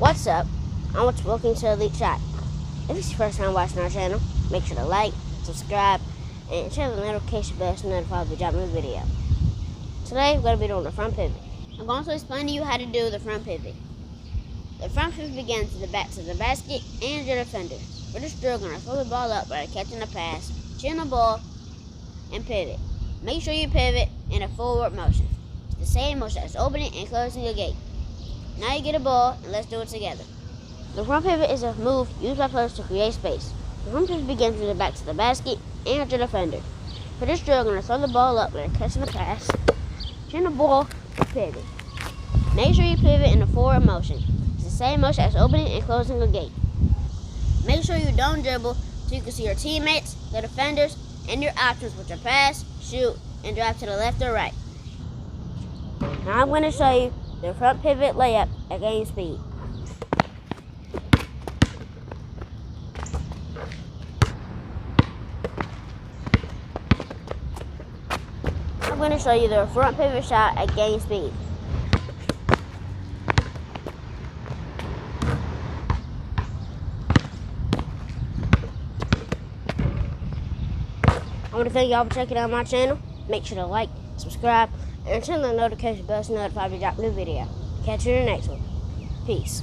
What's up? I'm welcome to Elite Shot. If it's your first time watching our channel, make sure to like, subscribe, and turn the notification bell to notify the drop new video. Today we're going to be doing the front pivot. I'm going to explain to you how to do the front pivot. The front pivot begins to the back to the basket and your defender. For this drill, we're going to throw the ball up by catching the pass, chin the ball, and pivot. Make sure you pivot in a forward motion. It's the same motion as opening and closing your gate. Now you get a ball, and let's do it together. The front pivot is a move used by players to create space. The front pivot begins with the back to the basket and your defender. For this drill, we're going to throw the ball up by catching the pass, chin the ball, and pivot. Make sure you pivot in a forward motion. It's the same motion as opening and closing a gate. Make sure you don't dribble so you can see your teammates, the defenders, and your options, which are pass, shoot, and drive to the left or right. Now I'm going to show you the front pivot layup at game speed. I'm going to show you the front pivot shot at game speed. I want to thank y'all for checking out my channel. Make sure to like, subscribe, and turn the notification bell to notify me when I drop a new video. Catch you in the next one. Peace.